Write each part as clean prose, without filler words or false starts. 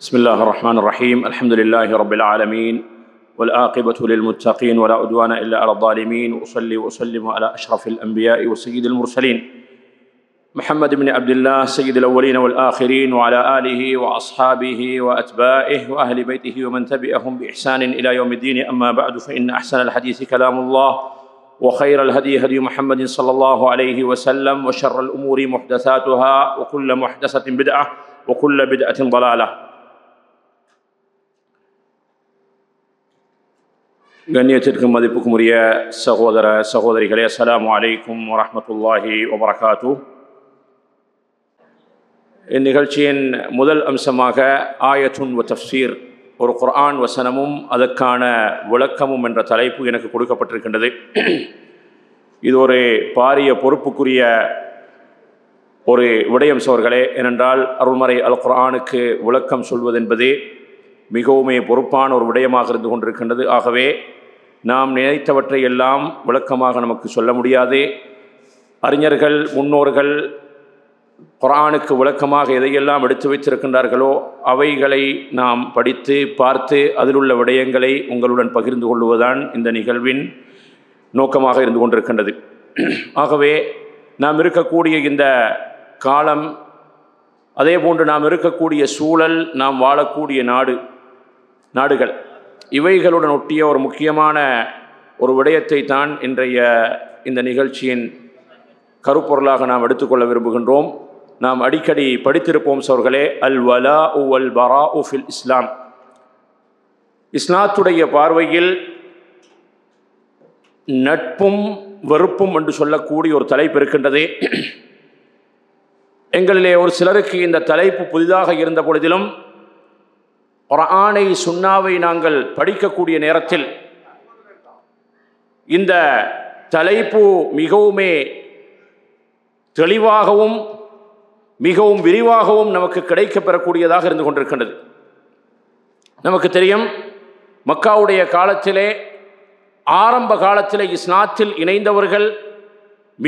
بسم الله الرحمن الرحيم. الحمد لله رب العالمين والعاقبة للمتقين ولا عدوان إلا على الظالمين. وأصلي وأسلم على أشرف الأنبياء وسيد المرسلين محمد بن عبد الله سيد الأولين والآخرين وعلى آله وأصحابه وأتباعه وأهل بيته ومن تبعهم بإحسان إلى يوم الدين. أما بعد، فإن أحسن الحديث كلام الله وخير الهدي هدي محمد صلى الله عليه وسلم وشر الأمور محدثاتها وكل محدثة بدعة وكل بدعة ضلالة. கண்ணியத்திற்கும் மதிப்புக்கும் உரிய சகோதர சகோதரிகளே, அஸ்ஸலாமு அலைக்கும் வரஹ்மத்துல்லாஹி வபரகாத்துஹு. இந்நிகழ்ச்சியின் முதல் அம்சமாக ஆயத்துன் வ தஃப்சீர், ஒரு குர்ஆன் வசனமும் அதற்கான விளக்கமும் என்ற தலைப்பு எனக்கு கொடுக்கப்பட்டிருக்கின்றது. இது ஒரு பாரிய பொறுப்புக்குரிய ஒரு விடயம் சோர்களே. ஏனென்றால் அருள்மறை அல் குர்ஆனுக்கு விளக்கம் சொல்வதென்பது மிகவுமே பொறுப்பான ஒரு விடயமாக இருந்து கொண்டிருக்கின்றது. ஆகவே நாம் நினைத்தவற்றை எல்லாம் விளக்கமாக நமக்கு சொல்ல முடியாது. அறிஞர்கள் முன்னோர்கள் குர்ஆனுக்கு விளக்கமாக எதையெல்லாம் எடுத்து வைத்திருக்கின்றார்களோ அவைகளை நாம் படித்து பார்த்து அதில் உள்ள விடயங்களை உங்களுடன் பகிர்ந்து கொள்வதுதான் இந்த நிகழ்வின் நோக்கமாக இருந்து கொண்டிருக்கின்றது. ஆகவே நாம் இருக்கக்கூடிய இந்த காலம், அதே போன்று நாம் இருக்கக்கூடிய சூழல், நாம் வாழக்கூடிய நாடுகள் இவைகளுடன் ஒட்டிய ஒரு முக்கியமான ஒரு விடயத்தை தான் இன்றைய இந்த நிகழ்ச்சியின் கருப்பொருளாக நாம் எடுத்துக்கொள்ள விரும்புகின்றோம். நாம் அடிக்கடி படித்திருப்போம் சோர்களே, அல் வலாஉ வல் பராஉ ஃபில் இஸ்லாம். இஸ்லாத்துடைய பார்வையில் நட்பும் வெறுப்பும் என்று சொல்லக்கூடிய ஒரு தலைப்பு இருக்கின்றது. எங்களிலே ஒரு சிலருக்கு இந்த தலைப்பு புதிதாக இருந்த பொழுதிலும் குர்ஆனை சுன்னாவை நாங்கள் படிக்கக்கூடிய நேரத்தில் இந்த தலைப்பு மிகவுமே தெளிவாகவும் மிகவும் விரிவாகவும் நமக்கு கிடைக்கப்பெறக்கூடியதாக இருந்து கொண்டிருக்கின்றது. நமக்கு தெரியும், மக்காவுடைய காலத்திலே, ஆரம்ப காலத்திலே இஸ்லாத்தில் இணைந்தவர்கள்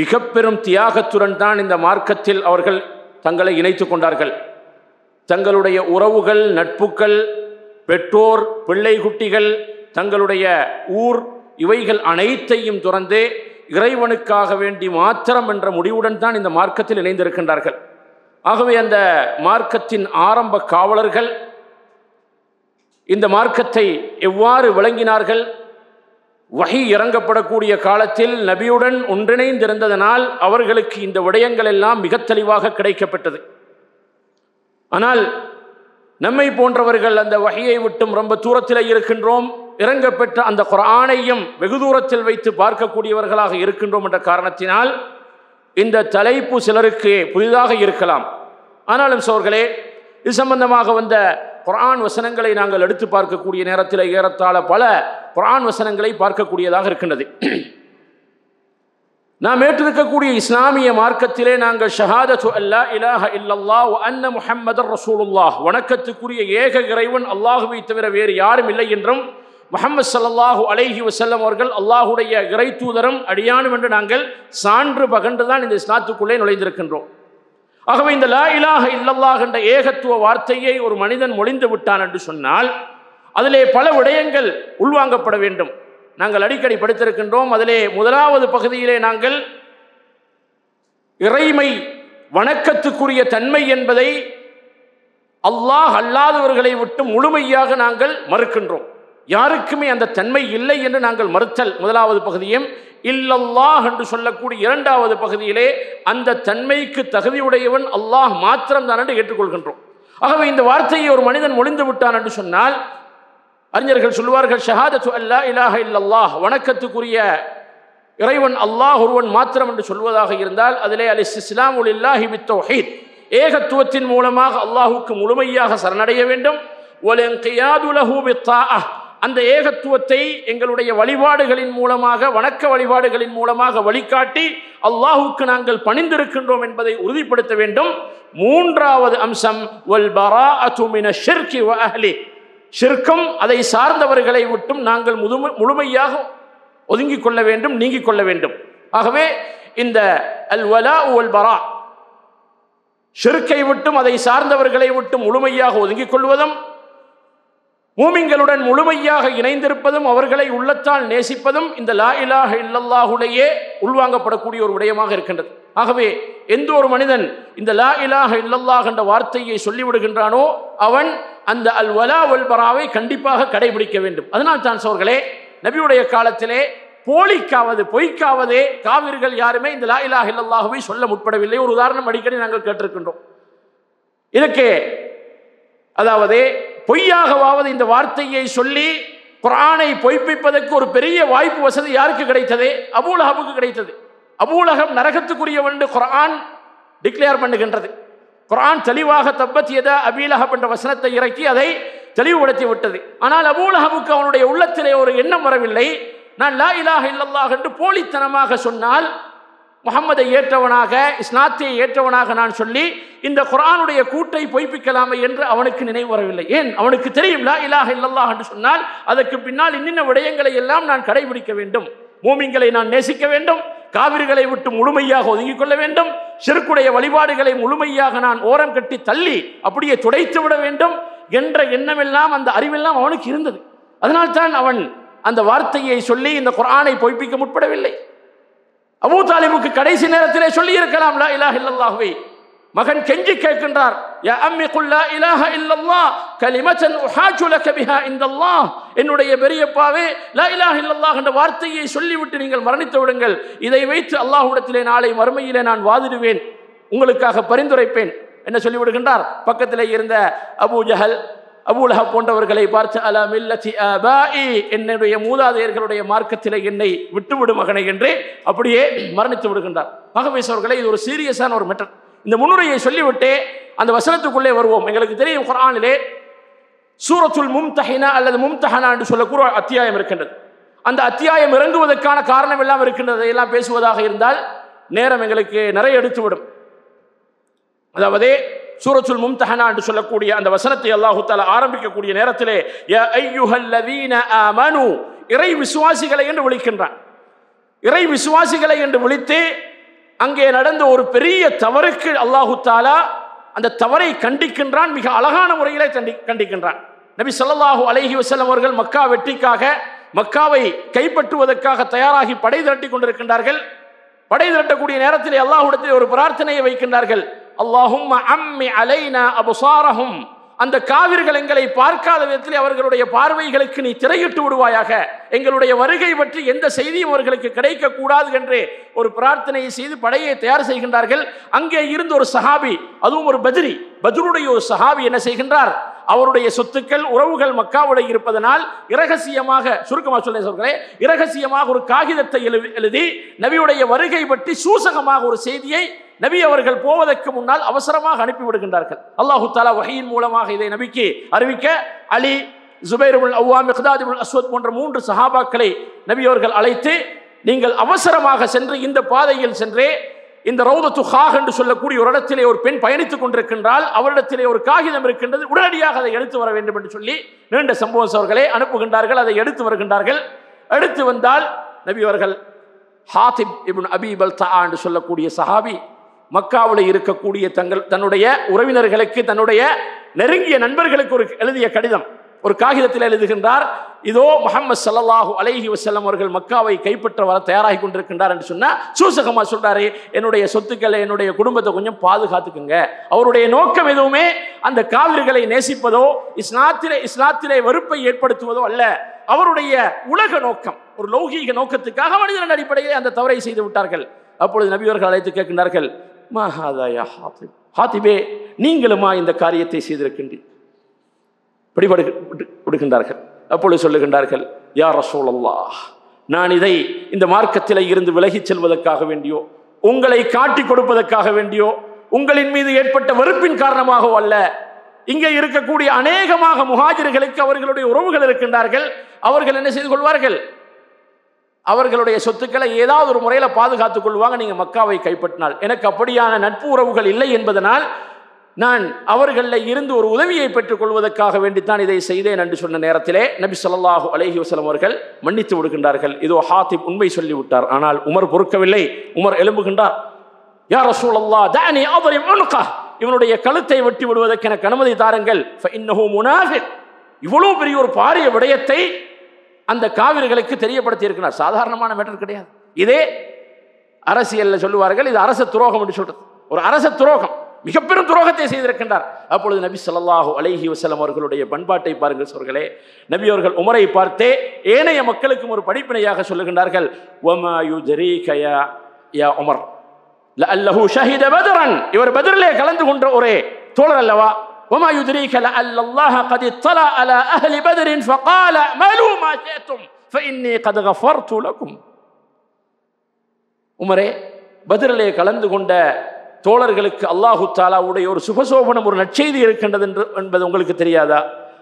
மிக பெரும் தியாகத்துடன் தான் இந்த மார்க்கத்தில் அவர்கள் தங்களை இணைத்து கொண்டார்கள். தங்களுடைய உறவுகள், நட்புகள், பெற்றோர், பிள்ளை குட்டிகள், தங்களுடைய ஊர், இவைகள் அனைத்தையும் துறந்து இறைவனுக்காக வேண்டி மாத்திரம் என்ற முடிவுடன் தான் இந்த மார்க்கத்தில் இணைந்திருக்கின்றார்கள். ஆகவே அந்த மார்க்கத்தின் ஆரம்ப காவலர்கள் இந்த மார்க்கத்தை எவ்வாறு விளங்கினார்கள்? வஹி இறங்கப்படக்கூடிய காலத்தில் நபியுடன் ஒன்றிணைந்திருந்ததனால் அவர்களுக்கு இந்த விடயங்கள் எல்லாம் மிக தெளிவாக கிடைக்கப்பட்டது. ஆனால் நம்மை போன்றவர்கள் அந்த வஹியை விட்டும் ரொம்ப தூரத்தில் இருக்கின்றோம். இறங்கப்பெற்ற அந்த குர்ஆனையும் வெகு தூரத்தில் வைத்து பார்க்கக்கூடியவர்களாக இருக்கின்றோம் என்ற காரணத்தினால் இந்த தலைப்பு சிலருக்கு புதிதாக இருக்கலாம். ஆனாலும் சோர்களே, இது சம்பந்தமாக வந்த குர்ஆன் வசனங்களை நாங்கள் எடுத்து பார்க்கக்கூடிய நேரத்தில் ஏறத்தாழ பல குர்ஆன் வசனங்களை பார்க்கக்கூடியதாக இருக்கின்றது. நாம் ஏற்றிருக்கக்கூடிய இஸ்லாமிய மார்க்கத்திலே நாங்கள் ஷஹாதத்து அல்லா இலாஹ இல்லல்லாஹ் வ அன்ன முஹம்மதர் ரசூலுல்லாஹ், வணக்கத்துக்குரிய ஏக இறைவன் அல்லாஹுவை தவிர வேறு யாரும் இல்லை என்றும் முஹம்மது ஸல்லல்லாஹு அலைஹி வஸல்லம் அவர்கள் அல்லாஹுடைய இறை தூதரும் அடியானும் என்று நாங்கள் சான்று பகண்டுதான் இந்த இஸ்லாத்துக்குள்ளே நுழைந்திருக்கின்றோம். ஆகவே இந்த லா இலாஹ இல்லல்லாஹ் என்ற ஏகத்துவ வார்த்தையை ஒரு மனிதன் மொழிந்து விட்டான் என்று சொன்னால் அதிலே பல விடயங்கள் உள்வாங்கப்பட வேண்டும். நாங்கள் அடிக்கடி படித்திருக்கின்றோம். அதிலே முதலாவது பகுதியிலே நாங்கள் இறைமை, வணக்கத்துக்குரிய தன்மை என்பதை அல்லாஹ் அல்லாதவர்களை விட்டு முழுமையாக நாங்கள் மறுக்கின்றோம். யாருக்குமே அந்த தன்மை இல்லை என்று நாங்கள் மறுத்தல் முதலாவது பகுதியும், இல்லல்லாஹ் என்று சொல்லக்கூடிய இரண்டாவது பகுதியிலே அந்த தன்மைக்கு தகுதியுடையவன் அல்லாஹ் மாத்திரம் தான் என்று ஏற்றுக்கொள்கின்றோம். ஆகவே இந்த வார்த்தையை ஒரு மனிதன் மொழிந்து விட்டான் என்று சொன்னால் அறிஞர்கள் சொல்வார்கள், ஷஹாதத்து அல்லா இலாஹ இல்லல்லாஹ், வணக்கத்துக்குரிய இறைவன் அல்லாஹ் ஒருவன் மாத்திரம் என்று சொல்வதாக இருந்தால் அதிலே அல் இஸ்திஸ்லாமு லில்லாஹி பித்தௌஹீத், ஏகத்துவத்தின் மூலமாக அல்லாஹுக்கு முழுமையாக சரணடைய வேண்டும். வல் இன்கியாது லஹு பித்தாஅஹ், அந்த ஏகத்துவத்தை எங்களுடைய வழிபாடுகளின் மூலமாக, வணக்க வழிபாடுகளின் மூலமாக வழிகாட்டி அல்லாஹுக்கு நாங்கள் பணிந்திருக்கின்றோம் என்பதை உறுதிப்படுத்த வேண்டும். மூன்றாவது அம்சம் வல் பராஅத்து மினஷ் ஷிர்கி வ அஹ்லி, ஷிர்க்கும் அதை சார்ந்தவர்களை விட்டும் நாங்கள் முழுமையாக ஒதுங்கிக் கொள்ள வேண்டும், நீங்கிக் கொள்ள வேண்டும். ஆகவே இந்த அல் வலா வல் பரா, ஷிர்க்கை விட்டும் அதை சார்ந்தவர்களை விட்டும் முழுமையாக ஒதுங்கிக் கொள்வதும், மூமின்களுடன் முழுமையாக இணைந்திருப்பதும், அவர்களை உள்ளத்தால் நேசிப்பதும் இந்த லா இலாஹ இல்லல்லாஹுடைய உள்வாங்கப்படக்கூடிய ஒரு விடயமாக இருக்கின்றது. ஆகவே எந்த ஒரு மனிதன் இந்த லா இலாஹ இல்லல்லாஹ் என்ற வார்த்தையை சொல்லிவிடுகின்றானோ அவன் அந்த அல் வலா வல் பராவை கண்டிப்பாக கடைபிடிக்க வேண்டும். அதனால் தான் சோர்களே, நபியுடைய காலத்திலே போலிக்காவது பொய்க்காவதே காவிர்கள் யாருமே இந்த லா இலாஹ இல்லல்லாஹுவை சொல்ல முற்படவில்லை. ஒரு உதாரணம் அடிக்கடி நாங்கள் கேட்டிருக்கின்றோம். இதற்கு அதாவது பொய்யாகவாவது இந்த வார்த்தையை சொல்லி குர்ஆனை பொய்ப்பிப்பதற்கு ஒரு பெரிய வாய்ப்பு வசதி யாருக்கு கிடைத்தது? அபூலஹபுக்கு கிடைத்தது. அபூலஹப் நரகத்துக்குரியவன் என்று குர்ஆன் டிக்ளேர் பண்ணுகின்றது. குர்ஆன் தெளிவாக தப்பத் யதா அபீ லஹப் என்ற வசனத்தை இறக்கி அதை தெளிவுபடுத்தி விட்டது. ஆனால் அபூலஹபுக்கு அவனுடைய உள்ளத்திலே ஒரு எண்ணம் வரவில்லை, நான் லா இலாஹ இல்லல்லாஹ் என்று போலித்தனமாக சொன்னால் முஹம்மதை ஏற்றவனாக இஸ்லாத்தை ஏற்றவனாக நான் சொல்லி இந்த குர்ஆனுடைய கூட்டை பொய்ப்பிக்கலாமே என்று அவனுக்கு நினைவு வரவில்லை. ஏன்? அவனுக்கு தெரியும் லா இலாஹ இல்லல்லாஹ் என்று சொன்னால் அதற்கு பின்னால் இன்னின்ன விடயங்களை எல்லாம் நான் கடைபிடிக்க வேண்டும். மூமின்களை நான் நேசிக்க வேண்டும், காவிர்களை விட்டு முழுமையாக ஒதுங்கிக் கொள்ள வேண்டும், ஷிர்க்குடைய வழிபாடுகளை முழுமையாக நான் ஓரம் கட்டி தள்ளி அப்படியே துடைத்து விட வேண்டும் என்ற எண்ணமெல்லாம் அந்த அறிவெல்லாம் அவனுக்கு இருந்தது. அதனால்தான் அவன் அந்த வார்த்தையை சொல்லி இந்த குர்ஆனை பொய்ப்பிக்க முற்படவில்லை. அபூ தாலிபுக்கு கடைசி நேரத்திலே சொல்லி இருக்கலாம் லா இலாஹ இல்லல்லாஹ்வை. மகன் கெஞ்சி கேட்கின்றார், யா அம்மி குல் லா இலாஹ இல்லல்லாஹ் கலிமத்தன் உஹாஜு லக பிஹா இன்தல்லாஹ். என்னுடைய பெரியப்பாவே லா இலாஹ இல்லல்லாஹ் என்ற வார்த்தையை சொல்லிவிட்டு நீங்கள் மரணித்து விடுங்கள், இதை வைத்து அல்லாஹ்விடத்திலே நாளை மறுமையிலே நான் வாதிடுவேன், உங்களுக்காக பரிந்துரைப்பேன். என்ன சொல்லிவிடுகின்றார்? பக்கத்திலே இருந்த அபூ ஜஹல், அபூலஹப் போன்றவர்களை பார்த்து அலா மில்லத்தி ஆபாஇ, என்னுடைய மூதாதையர்களுடைய மார்க்கத்திலே என்னை விட்டுவிடு மகனை என்று அப்படியே மரணித்து விடுகின்றார். ஆகவே சோர்களே, இது ஒரு சீரியஸான ஒரு மேட்டர். இந்த முன்னுரையை சொல்லிவிட்டு அந்த வசனத்துக்குள்ளே வருவோம். எங்களுக்கு தெரியும் குர்ஆனிலே சூரத்துல் மும்தஹினா அல்லது மும்தஹனா என்று சொல்லக்கூடிய அத்தியாயம் இருக்கின்றது. அந்த அத்தியாயம் இறங்குவதற்கான காரணம் எல்லாம் இருக்கின்றது. எல்லாம் பேசுவதாக இருந்தால் நேரம் எங்களுக்கு நிறைய எடுத்துவிடும். அதாவது சூரத்துல் மும்தஹனா என்று சொல்லக்கூடிய அந்த வசனத்தை அல்லாஹ் தஆலா ஆரம்பிக்கக்கூடிய நேரத்திலே யா அய்யுஹல்லதீன ஆமனு, இறை விசுவாசிகளை என்று விളിக்கின்றான். இறை விசுவாசிகளை என்று விളിத்து அங்கே நடந்த ஒரு பெரிய தவறுக்கு அல்லாஹ் தஆலா அந்த தவறை கண்டிக்கின்றான். மிக அழகான முறையிலே கண்டிக்கின்றான். நபி ஸல்லல்லாஹு அலைஹி வஸல்லம் அவர்கள் மக்கா வெற்றிக்காக, மக்காவை கைப்பற்றுவதற்காக தயாராகி படை திரட்டி கொண்டிருக்கின்றார்கள். படை திரட்டக்கூடிய நேரத்திலே அல்லாஹ்விடத்தில் ஒரு பிரார்த்தனையை வைக்கின்றார்கள். அல்லாஹும்ம அம்மி அலைனா அப்சாரஹும், அந்த காவிர்கள் எங்களை பார்க்காத விதத்தில் அவர்களுடைய பார்வைகளுக்கு நீ திரையிட்டு விடுவாயாக, எங்களுடைய வருகை பற்றி எந்த செய்தியும் அவர்களுக்கு கிடைக்க கூடாது என்று ஒரு பிரார்த்தனையை செய்து படையை தயார் செய்கின்றார்கள். அங்கே இருந்து ஒரு சஹாபி, அதுவும் ஒரு பத்ருடைய ஒரு சஹாபி என்ன செய்கின்றார்? அவருடைய சொத்துக்கள் உறவுகள் மக்காவுடைய இருப்பதனால் இரகசியமாக, சுருக்கமாக சொல்றேன், இரகசியமாக ஒரு காகிதத்தை எழுதி நபியுடைய வருகை பற்றி சூசகமாக ஒரு செய்தியை நபி அவர்கள் போவதற்கு முன்னால் அவசரமாக அனுப்பிவிடுகின்றார்கள். அல்லாஹு தஆலா வஹீயின் மூலமாக இதை நபிக்கு அறிவிக்க அலி, ஜுபைர் இப்னு அவ்வாம், மிக்தாத் இப்னு அஸ்வத் போன்ற 3 சஹாபாக்களை நபி அவர்கள் அழைத்து, நீங்கள் அவசரமாக சென்று இந்த பாதையில் சென்றே இந்த ரௌதத்து ஹாக் என்று சொல்லக்கூடிய ஒரு இடத்திலே ஒரு பெண் பயணித்துக் கொண்டிருக்கின்றால் அவரிடத்திலே ஒரு காகிதம் இருக்கின்றது, உடனடியாக அதை எடுத்து வர வேண்டும் என்று சொல்லி நீண்ட சம்பவம் அவர்களே அனுப்புகின்றார்கள். அதை எடுத்து வருகின்றார்கள். எடுத்து வந்தால் நபி அவர்கள் ஹாத்திப் இப்னு அபீ பல்தா என்று சொல்லக்கூடிய சஹாபி மக்காவில் இருக்கக்கூடிய தன்னுடைய உறவினர்களுக்கு, தன்னுடைய நெருங்கிய நண்பர்களுக்கு ஒரு எழுதிய கடிதம், ஒரு காகிதத்தில் எழுதுகின்றார். இதோ முஹம்மது ஸல்லல்லாஹு அலைஹி வஸல்லம் அவர்கள் மக்காவை கைப்பற்ற வர தயாராகி கொண்டிருக்கின்றார் என்று சொன்னா சூசகமா சொல்றாரு, என்னுடைய சொத்துக்களை, என்னுடைய குடும்பத்தை கொஞ்சம் பாதுகாத்துக்குங்க. அவருடைய நோக்கம் எதுவுமே அந்த காவிர்களை நேசிப்பதோ இஸ்லாத்திலே வெறுப்பை ஏற்படுத்துவதோ அல்ல. அவருடைய உலக நோக்கம், ஒரு லௌகீக நோக்கத்துக்காக மனிதன் அடிப்படையில் அந்த தவறை செய்து விட்டார்கள். அப்பொழுது நபி அவர்கள் அழைத்து கேட்கின்றார்கள், மா ஹாதா யா ஹாத்திப், ஹாத்திபே நீங்களுமா இந்த காரியத்தை செய்திருக்கின்றீர்கள்? பிடிபடுகின்றார்கள். அப்பொழுது சொல்லுகின்றார்கள், யா ரசூலல்லாஹ், நான் இதை இந்த மார்க்கத்திலே இருந்து விலகிச் செல்வதற்காக வேண்டியோ, உங்களை காட்டி கொடுப்பதற்காக வேண்டியோ, உங்களின் மீது ஏற்பட்ட வெறுப்பின் காரணமாகவோ அல்ல. இங்கே இருக்கக்கூடிய அநேகமாக முஹாஜிர்களுக்கு அவர்களுடைய உறவுகள் இருக்கின்றார்கள். அவர்கள் என்ன செய்து கொள்வார்கள்? அவர்களுடைய சொத்துக்களை ஏதாவது ஒரு முறையில் பாதுகாத்துக் கொள்வாங்க நீங்க மக்காவை கைப்பற்றினால். எனக்கு அப்படியான நட்பு உறவுகள் இல்லை என்பதனால் நான் அவர்களில் இருந்து ஒரு உதவியை பெற்றுக் கொள்வதற்காக வேண்டித்தான் இதை செய்தேன் என்று சொன்ன நேரத்திலே நபி ஸல்லல்லாஹு அலைஹி வஸல்லம் அவர்கள் மன்னித்து விடுகின்றார்கள். இதோ ஹாத்திப் உண்மை சொல்லிவிட்டார். ஆனால் உமர் பொறுக்கவில்லை. உமர் எழும்புகின்றார், யா ரசூலல்லாஹ் தஅனி அத்ரிம் உன்கஹ், இவனுடைய கழுத்தை வெட்டி விடுவதற்கு எனக்கு அனுமதி தாருங்கள், ஃபஇன்னஹு முனாஃபிக். இவ்வளவு பெரிய ஒரு பாரிய விடயத்தை அந்த காவிர்களுக்கு தெரியப்படுத்தி இருக்கிறார். சாதாரணமான மேட்டர் கிடையாது. இதே அரசியல்ல சொல்லுவார்கள், இது அரச துரோகம் என்று சொல்றது. ஒரு அரச துரோகம், மிக பெரும் துரோகத்தை செய்திருக்கின்றார். அப்பொழுது நபி ஸல்லல்லாஹு அலைஹி வஸல்லம் அவர்களுடைய பண்பாட்டை பாருங்கள் சோர்களே. நபி அவர்கள் உமரை பார்த்தே ஏனைய மக்களுக்கும் ஒரு படிப்பினையாக சொல்லுகின்றார்கள், வமா யுத்ரீக யா உமர் லஅல்லஹு ஷஹித பத்ரன். இவர் பத்ரிலே கலந்து கொண்ட ஒரே தோழர் அல்லவா. வமா யுத்ரீக லஅல்லல்லாஹ கத் இத்தலா அலா அஹ்லி பத்ரின் ஃபகால மலு மா ஷிஅதும் ஃபஇன்னி கத் கஃபர்து லகும். உமரே, பத்ரிலே கலந்து கொண்ட தோழர்களுக்கு அல்லாஹு தாலாவுடைய ஒரு சுபசோபனம், ஒரு நற்செய்தி இருக்கின்றது என்பது உங்களுக்கு தெரியாதா?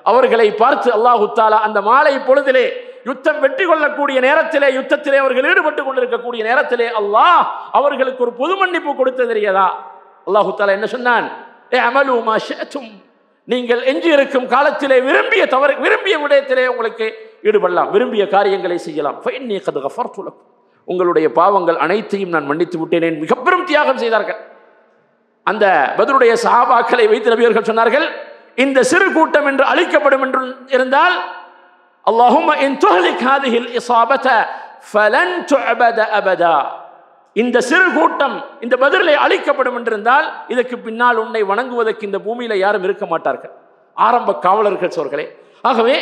அவர்களை பார்த்து அல்லாஹு தாலா அந்த மாலை பொழுதிலே யுத்தம் வெற்றி கொள்ளக்கூடிய நேரத்திலே, யுத்தத்திலே அவர்கள் ஈடுபட்டு கொண்டிருக்கக்கூடிய நேரத்திலே அல்லாஹ் அவர்களுக்கு ஒரு பொது மன்னிப்பு கொடுத்தது தெரியாதா? அல்லாஹு தாலா என்ன சொன்னான்? அமலு மா ஷிஅதும், நீங்கள் எஞ்சி இருக்கும் காலத்திலே விரும்பிய விடயத்திலே உங்களுக்கு ஈடுபடலாம், விரும்பிய காரியங்களை செய்யலாம். ஃபஇன்னி கத் கஃபர்து லக்கும், உங்களுடைய பாவங்கள் அனைத்தையும் நான் மன்னித்து விட்டேன். மிக பெரும் தியாகம் செய்தார்கள். அந்த பத்ருடைய சஹாபாக்களை வைத்து நபி அவர்கள் சொன்னார்கள், இந்த சிறு கூட்டம் என்று அழிக்கப்படும் என்று இருந்தால், அல்லாஹும்ம இன் துஹ்லிக் ஹாதிஹில் இஸாபத ஃபலன் துஅபத அபதா, இந்த சிறு கூட்டம் இந்த பத்ரிலே அழிக்கப்படும் என்றிருந்தால் இதற்கு பின்னால் உன்னை வணங்குவதற்கு இந்த பூமியில யாரும் இருக்க மாட்டார்கள். ஆரம்ப காவலர்கள் சோர்களே. ஆகவே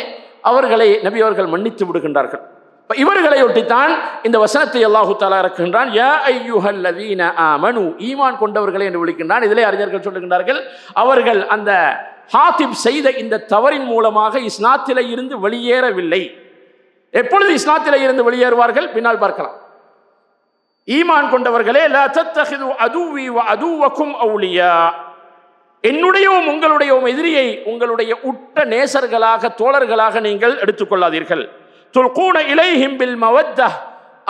அவர்களை நபி அவர்கள் மன்னித்து விடுகின்றார்கள். இவர்களை ஒட்டித்தான் இந்த வசனத்தை அல்லாஹு தஆலா இறக்குகின்றான். யா அய்யுஹல்லதீன ஆமனு, ஈமான் கொண்டவர்களே என்று விളിக்கின்றான். இதிலே அறிஞர்கள் சொல்லுகின்றார்கள், அவர்கள் அந்த ஹாத்திப் செய்த இந்த தவறின் மூலமாக இஸ்லாத்திலே இருந்து வெளியேறவில்லை. எப்பொழுது இஸ்லாத்திலே இருந்து வெளியேறுவார்கள் பின்னால் பார்க்கலாம். ஈமான் கொண்டவர்களே, லா தத்தஹிது அதுவி வ அதுவக்கும் அவுலியா, என்னுடையவும் உங்களுடையவும் எதிரியை உங்களுடைய உற்ற நேசர்களாக தோழர்களாக நீங்கள் எடுத்துக்கொள்ளாதீர்கள். துல்கூன இலைஹிம் பில் மவத்தஹ்,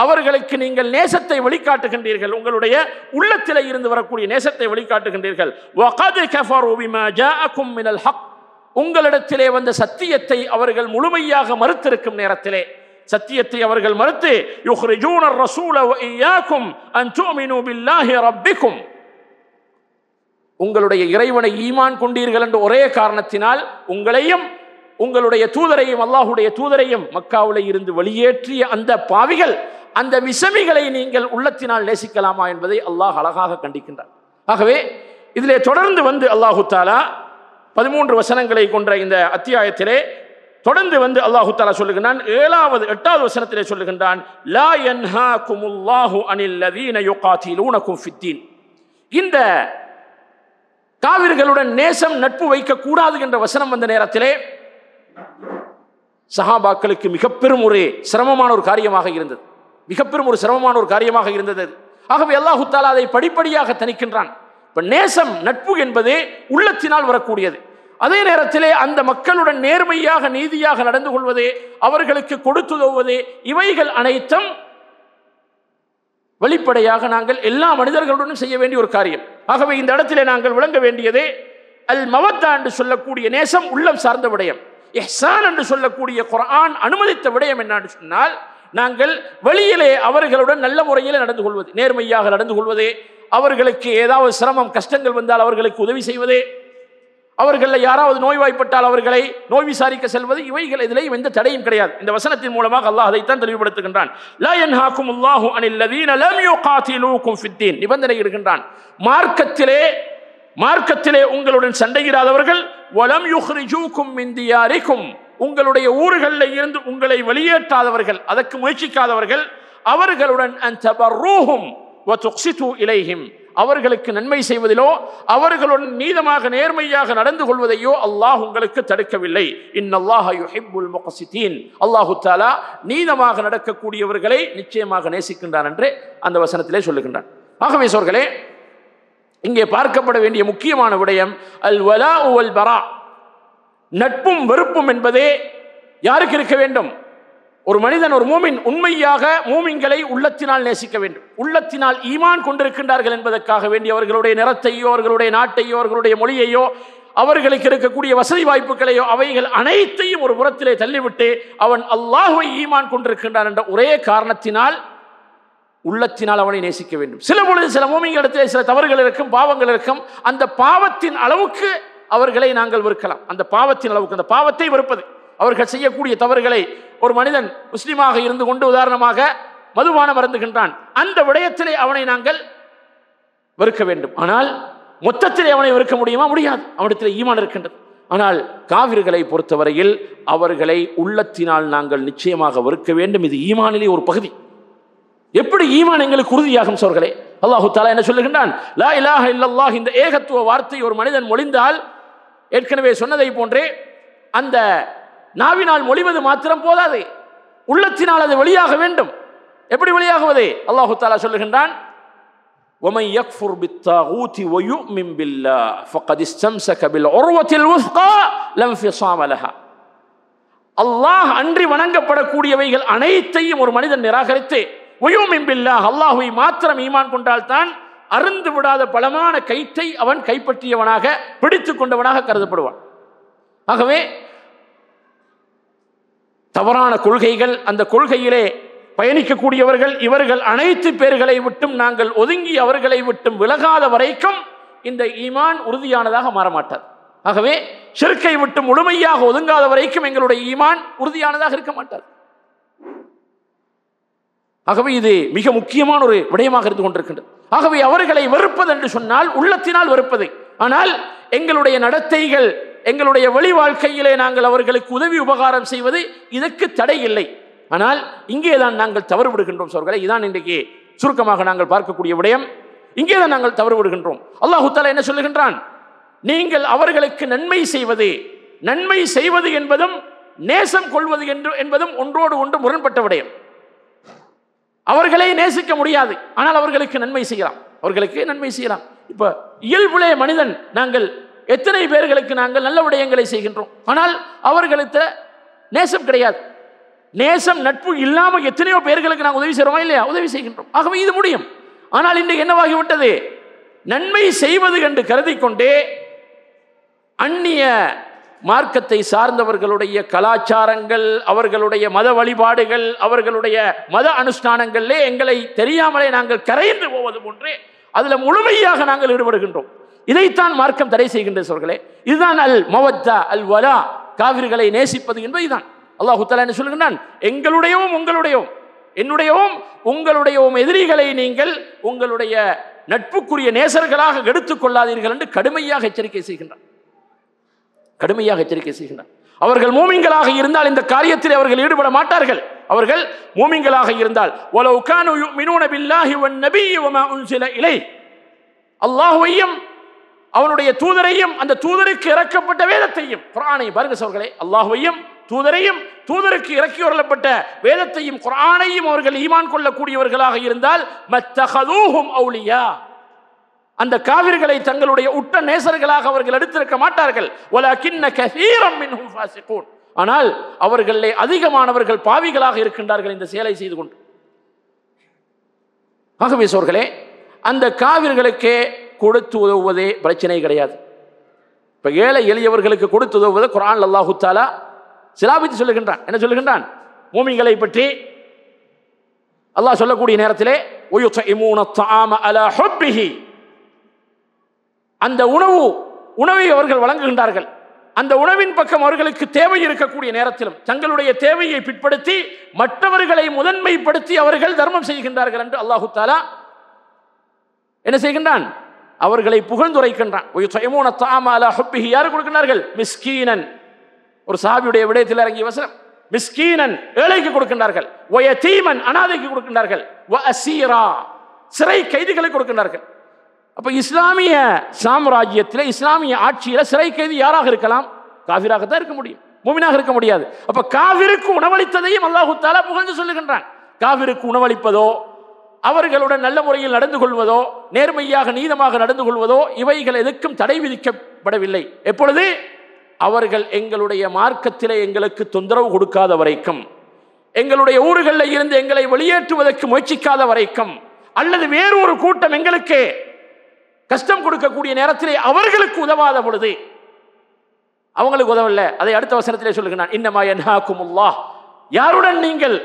அவர்களுக்கு நீங்கள் நேசத்தை வெளிக்காட்டுகின்றீர்கள், உங்களுடைய உள்ளத்திலே இருந்து வரக்கூடிய நேசத்தை வெளிக்காட்டுகின்றீர்கள். வகத் கஃபரு பிமா ஜாஅக்கும் மினல் ஹக், உங்களிடத்திலே வந்த சத்தியத்தை அவர்கள் முழுமையாக மறுத்திருக்கும் நேரத்திலே, சத்தியத்தை அவர்கள் மறுத்து யுஹ்ரிஜூன الرسول وإياكم أن تؤمنوا بالله ربكم, உங்களுடைய இறைவனை ஈமான் கொண்டீர்கள் என்ற ஒரே காரணத்தினால் உங்களையும் உங்களுடைய தூதரையும் அல்லாஹ்வுடைய தூதரையும் மக்காவிலே இருந்து வெளியேற்றிய அந்த பாவிகள், அந்த விசமிகளை நீங்கள் உள்ளத்தினால் நேசிக்கலாமா என்பதை அல்லாஹ் அழகாக கண்டிக்கின்றார். ஆகவே இதிலே தொடர்ந்து வந்து அல்லாஹு தஆலா 13 வசனங்களை கொண்ட இந்த அத்தியாயத்திலே தொடர்ந்து வந்து அல்லாஹு தஆலா சொல்லுகின்றான். 8வது வசனத்திலே சொல்லுகின்றான், லா யன்ஹாகுமுல்லாஹு அனில் லதீன யுகாத்திலூனகும் ஃபித்தீன். இந்த காவிர்களுடன் நேசம் நட்பு வைக்க கூடாது என்ற வசனம் வந்த நேரத்திலே சஹாபாக்களுக்கு மிக பெரும் ஒரு சிரமமான ஒரு காரியமாக இருந்தது. மிக பெரும் ஒரு சிரமமான ஒரு காரியமாக இருந்தது. ஆகவே அல்லாஹு தஆலா அதை படிப்படியாக தணிக்கின்றான். இப்ப நேசம் நட்பு என்பது உள்ளத்தினால் வரக்கூடியது. அதே நேரத்திலே அந்த மக்களுடன் நேர்மையாக நீதியாக நடந்து கொள்வது, அவர்களுக்கு கொடுத்துதவுவது, இவைகள் அனைத்தும் வெளிப்படையாக நாங்கள் எல்லா மனிதர்களுடனும் செய்ய வேண்டிய ஒரு காரியம். ஆகவே இந்த இடத்திலே நாங்கள் விளங்க வேண்டியது, அல் மவத்தா என்று சொல்லக்கூடிய நேசம் உள்ளம் சார்ந்த விடயம். இஹ்சான் என்று சொல்லக்கூடிய குர்ஆன் அனுமதித்த விடயம் என்னன்னு சொன்னால், நாங்கள் வெளியிலே அவர்களுடன் நல்ல முறையில் நடந்து கொள்வது, நேர்மையாக நடந்து கொள்வது, அவர்களுக்கு ஏதாவது சிரமம் கஷ்டங்கள் வந்தால் அவர்களுக்கு உதவி செய்வது, அவர்களில் யாராவது நோய்வாய்ப்பட்டால் அவர்களை நோய் விசாரிக்க செல்வது, இவைகள் இதிலே எந்த தடையும் கிடையாது. இந்த வசனத்தின் மூலமாக அல்லாஹ் அதைத்தான் தெளிவுபடுத்துகின்றான். லா யன்ஹாகுமுல்லாஹு அனில் லதீன லம் யுகாத்திலூகும் ஃபித்தீன், நிபந்தனை இருக்கின்றான். மார்க்கத்திலே உங்களுடன் சண்டையிடாதவர்கள், வலம் யுஹ்ரிஜூகும் மின் தியாரிக்கும், உங்களுடைய ஊர்களில் இருந்து உங்களை வெளியேற்றாதவர்கள், அதற்கு முயற்சிக்காதவர்கள், அவர்களுடன் அன் தபர்ரூஹும் வ துக்ஸிது இலைஹிம், அவர்களுக்கு நன்மை செய்வதிலோ அவர்களுடன் நீதமாக நேர்மையாக நடந்து கொள்வதையோ அல்லாஹ் உங்களுக்கு தடுக்கவில்லை. இன்னல்லாஹ யுஹிப்புல் முக்ஸிதீன், அல்லாஹு தஆலா நீதமாக நடக்கக்கூடியவர்களை நிச்சயமாக நேசிக்கின்றான் என்று அந்த வசனத்திலே சொல்லுகின்றான். ஆகவே சோர்களே, இங்கே பார்க்கப்பட வேண்டிய முக்கியமான விடயம் அல் வலா வல் பரா, நட்பும் வெறுப்பும் என்பதே யாருக்கு இருக்க வேண்டும்? ஒரு மனிதன், ஒரு மூமின் உண்மையாக மூமின்களை உள்ளத்தினால் நேசிக்க வேண்டும். உள்ளத்தினால் ஈமான் கொண்டிருக்கின்றார்கள் என்பதற்காக வேண்டிய அவர்களுடைய நிறத்தையோ அவர்களுடைய நாட்டையோ அவர்களுடைய மொழியையோ அவர்களுக்கு இருக்கக்கூடிய வசதி வாய்ப்புகளையோ அவைகள் அனைத்தையும் ஒரு புறத்திலே தள்ளிவிட்டு அவன் அல்லாஹ்வை ஈமான் கொண்டிருக்கின்றான் என்ற ஒரே காரணத்தினால் உள்ளத்தினால் அவனை நேசிக்க வேண்டும். சில பொழுது சில மூமின்களிடத்திலே சில தவறுகள் இருக்கும், பாவங்கள் இருக்கும். அந்த பாவத்தின் அளவுக்கு அவர்களை நாங்கள் வெறுக்கலாம். அந்த பாவத்தின் அளவுக்கு, அந்த பாவத்தை வெறுப்பது, அவர்கள் செய்யக்கூடிய தவறுகளை. ஒரு மனிதன் முஸ்லீமாக இருந்து கொண்டு உதாரணமாக மதுபானம் அருந்துகின்றான், அந்த விடயத்திலே அவனை நாங்கள் வெறுக்க வேண்டும். ஆனால் மொத்தத்திலே அவனை வெறுக்க முடியுமா? முடியாது. அவனிடத்திலே ஈமான் இருக்கின்றது. ஆனால் காவிர்களை பொறுத்தவரையில் அவர்களை உள்ளத்தினால் நாங்கள் நிச்சயமாக வெறுக்க வேண்டும். இது ஈமானிலே ஒரு பகுதி. எப்படி ஈமான் எங்களுக்கு உறுதியாகும் சோர்களே? அல்லாஹு தஆலா என்ன சொல்லுகின்றான்? லா இலாஹ இல்லல்லாஹ், இந்த ஏகத்துவ வார்த்தை ஒரு மனிதன் மொழிந்தால், ஏற்கனவே சொன்னதை போன்றே அந்த நாவினால் மொழிவது மாத்திரம் போதாது, உள்ளத்தினால் அது வெளியாக வேண்டும். எப்படி வெளியாகுவது? அல்லாஹு தஆலா சொல்லுகின்றான், وَمَنْ يَكْفُرْ بِالطَّاغُوتِ وَيُؤْمِنْ بِاللَّهِ فَقَدِ اسْتَمْسَكَ بِالْعُرْوَةِ الْوُثْقَى لَا انفِصَامَ لَهَا. அல்லாஹ் அன்றி வணங்கப்படக்கூடியவைகள் அனைத்தையும் ஒரு மனிதன் நிராகரித்து وَيُؤْمِنْ بِاللَّهِ, அல்லாஹ்வை மாத்திரம் ஈமான் கொண்டால்தான் அருந்து விடாத பலமான கயிற்றை அவன் கைப்பற்றியவனாக, பிடித்துக் கொண்டவனாக கருதப்படுவான். ஆகவே தவறான கொள்கைகள், அந்த கொள்கையிலே பயணிக்கக்கூடியவர்கள், இவர்கள் அனைத்து பேர்களை விட்டும் நாங்கள் ஒதுங்கி அவர்களை விட்டும் விலகாத வரைக்கும் இந்த ஈமான் உறுதியானதாக மாறமாட்டார். ஆகவே ஷிர்க்கை விட்டு முழுமையாக ஒதுங்காத வரைக்கும் எங்களுடைய ஈமான் உறுதியானதாக இருக்க மாட்டார். ஆகவே இது மிக முக்கியமான ஒரு விடயமாக இருந்து கொண்டிருக்கின்றது. ஆகவே அவர்களை வெறுப்பது என்று சொன்னால் உள்ளத்தினால் வெறுப்பது. ஆனால் எங்களுடைய நடத்தைகள், எங்களுடைய வெளி வாழ்க்கையிலே நாங்கள் அவர்களுக்கு உதவி உபகாரம் செய்வது, இதற்கு தடை இல்லை. ஆனால் இங்கேதான் நாங்கள் தவறு விடுகின்றோம் சோர்களே. இதான் இன்றைக்கு சுருக்கமாக நாங்கள் பார்க்கக்கூடிய விடயம். இங்கேதான் நாங்கள் தவறு விடுகின்றோம். அல்லாஹு தஆலா என்ன சொல்லுகின்றான்? நீங்கள் அவர்களுக்கு நன்மை செய்வது, நன்மை செய்வது என்பதும் நேசம் கொள்வது என்பதும் ஒன்றோடு ஒன்று முரண்பட்ட விடயம். அவர்களை நேசிக்க முடியாது, ஆனால் அவர்களுக்கு நன்மை செய்யலாம். அவர்களுக்கு நன்மை செய்யலாம். இப்ப இயல்புலே மனிதன், நாங்கள் எத்தனை பேர்களுக்கு நாங்கள் நல்ல விடயங்களை செய்கின்றோம், ஆனால் அவர்களுக்கு நேசம் கிடையாது. நேசம், நட்பு இல்லாமல் எத்தனையோ பேர்களுக்கு நாங்கள் உதவி செய்கிறோமா இல்லையா? உதவி செய்கின்றோம். ஆகவே இது முடியும். ஆனால் இன்றைக்கு என்னவாகிவிட்டது? நன்மை செய்வது என்று கருதி கொண்டே அந்நிய மார்க்கத்தை சார்ந்தவர்களுடைய கலாச்சாரங்கள், அவர்களுடைய மத வழிபாடுகள், அவர்களுடைய மத அனுஷ்டானங்களிலே எங்களை தெரியாமலே நாங்கள் கரைந்து போவது போன்றே அதில் முழுமையாக நாங்கள் ஈடுபடுகின்றோம். இதைத்தான் மார்க்கம் தடை செய்கின்றது சோர்களே. இதுதான் அல் மவத்தா அல் வலா, காவிர்களை நேசிப்பது என்பது இதுதான். அல்லாஹு தஆலா என்ன சொல்லுகிறான்? எங்களுடையவும் உங்களுடையவும், என்னுடையவும் உங்களுடையவும் எதிரிகளை நீங்கள் உங்களுடைய நட்புக்குரிய நேசர்களாக எடுத்துக் கொள்ளாதீர்கள் என்று கடுமையாக எச்சரிக்கை செய்கின்றான். கடுமையாக எச்சரிக்கை செய்கின்றான். அவர்கள் மூமின்களாக இருந்தால் இந்த காரியத்தில் அவர்கள் ஈடுபட மாட்டார்கள். அவர்கள் மூமின்களாக இருந்தால் வலவ் கானூ யுமினூன பில்லாஹி வன் நபிய்யி வமா உன்சில இலைஹி, அல்லாஹ்வையும் அவனுடைய தூதரையும் அந்த தூதருக்கு இறக்கப்பட்ட வேதத்தையும், குர்ஆனை பாருங்க சகோதரர்களே, அல்லாஹ்வையும் தூதரையும் தூதருக்கு இறக்கி வரப்பட்ட வேதத்தையும் குர்ஆனையும் அவர்கள் ஈமான் கொள்ளக்கூடியவர்களாக இருந்தால் மத்தகதூஹும் அவுலியா, அந்த காவிர்களை தங்களுடைய உட்ட நேசர்களாக அவர்கள் எடுத்திருக்க மாட்டார்கள். வலகின்ன கஸீரம் மின்ஹும் ஃபாஸிகூன், ஆனால் அவர்களிலே அதிகமானவர்கள் பாவிகளாக இருக்கின்றார்கள் இந்த செயலை செய்து கொண்டு. ஆகவே சோர்களே, அந்த காவிர்களுக்கு கொடுத்து உதவுவதே பிரச்சனை கிடையாது. இப்ப ஏழை எளியவர்களுக்கு கொடுத்து உதவுவது குர்ஆன் அல்லாஹு தஆலா சிலாபித்து சொல்லுகின்றான். என்ன சொல்லுகின்றான்? மூமின்களை பற்றி அல்லாஹ் சொல்லக்கூடிய நேரத்திலே வயுத்இமூன த்ஆம அலா ஹுப்பிஹி, அந்த உணவை அவர்கள் வழங்குகின்றார்கள். அந்த உணவின் பக்கம் அவர்களுக்கு தேவை இருக்கக்கூடிய நேரத்திலும் தங்களுடைய தேவையை பிற்படுத்தி மற்றவர்களை முதன்மைப்படுத்தி அவர்கள் தர்மம் செய்கின்றார்கள் என்று அல்லாஹு தஆலா என்ன செய்கின்றான்? அவர்களை புகழ்ந்துரைக்கின்றான். வயுத்இமூன த்ஆம அலா ஹுப்பிஹி, யார் கொடுக்கின்றார்கள்? மிஸ்கீனன், ஒரு சஹாபியுடைய விடயத்தில் இறங்கிய வசனம். மிஸ்கீனன், ஏழைக்கு கொடுக்கின்றார்கள். வயதீமன், அனாதைக்கு கொடுக்கின்றார்கள். வஅசீரா, சிறை கைதிகளுக்கு கொடுக்கின்றார்கள். அப்ப இஸ்லாமிய சாம்ராஜ்யத்தில், இஸ்லாமிய ஆட்சியில் சிறை கைதி யாராக இருக்கலாம்? காஃபிராகத்தான் இருக்க முடியும், மூமினாக இருக்க முடியாது. அப்ப காஃபிருக்கு உணவளித்ததையும் அல்லாஹு தஆலா புகழ்ந்து சொல்லுகின்றான். காஃபிருக்கு உணவளிப்பதோ, அவர்களுடன் நல்ல முறையில் நடந்து கொள்வதோ, நேர்மையாக நீதமாக நடந்து கொள்வதோ, இவைகள் எதற்கும் தடை விதிக்கப்படவில்லை. எப்பொழுது? அவர்கள் எங்களுடைய மார்க்கத்திலே எங்களுக்கு தொந்தரவு கொடுக்காத வரைக்கும், எங்களுடைய ஊர்களில் இருந்து எங்களை வெளியேற்றுவதற்கு முயற்சிக்காத வரைக்கும், அல்லது வேறு ஒரு கூட்டம் எங்களுக்கு கஷ்டம் கொடுக்கக்கூடிய நேரத்திலே அவர்களுக்கு உதவாத பொழுது, அவங்களுக்கு உதவல. அதை அடுத்த வசனத்திலே சொல்லுகிறான், இன்னமா யன்ஹாகுமுல்லாஹ், யாருடன் நீங்கள்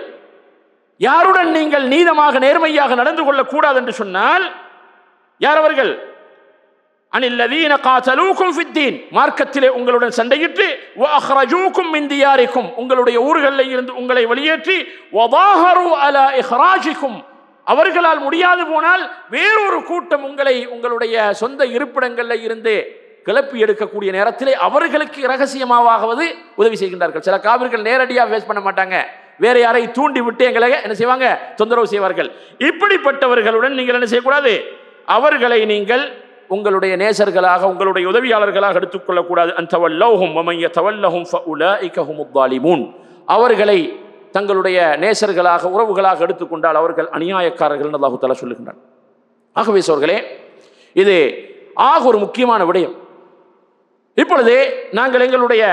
யாருடன் நீங்கள் நீதமாக நேர்மையாக நடந்து கொள்ளக்கூடாது என்று சொன்னால் யார் அவர்கள்? அனில்லதீன காதலூக்கும் ஃபித்தீன், மார்க்கத்திலே உங்களுடன் சண்டையிட்டு, வஅக்ரஜூக்கும் மின் தியாரிக்கும், உங்களுடைய ஊர்களில் இருந்து உங்களை வெளியேற்றி, வதாஹரு அலா இஹ்ராஜிக்கும், அவர்களால் முடியாது போனால் வேறொரு கூட்டம் உங்களை உங்களுடைய சொந்த இருப்பிடங்களில் இருந்து கிளப்பி எடுக்கக்கூடிய நேரத்திலே அவர்களுக்கு இரகசியமாவது உதவி செய்கின்றார்கள். சில காவிர்கள் நேரடியாக ஃபேஸ் பண்ண மாட்டாங்க, வேற யாரை தூண்டி விட்டு எங்களை என்ன செய்வாங்க? தொந்தரவு செய்வார்கள். இப்படிப்பட்டவர்களுடன் நீங்கள் என்ன செய்யக்கூடாது? அவர்களை நீங்கள் உங்களுடைய நேசர்களாக உங்களுடைய உதவியாளர்களாக எடுத்துக்கொள்ளக்கூடாது. அன்தவல்லஹும் வமன் யதவல்லஹும் ஃபஉலாயிக ஹுமுல் ஸாலிமூன், அவர்களை தங்களுடைய நேசர்களாக உறவுகளாக எடுத்துக்கொண்டால் அவர்கள் அநியாயக்காரர்கள் என்று அல்லாஹ் தஆலா சொல்லுகின்றான். ஆகவே சோர்களே, இது ஒரு முக்கியமான விடயம். இப்பொழுது நாங்கள் எங்களுடைய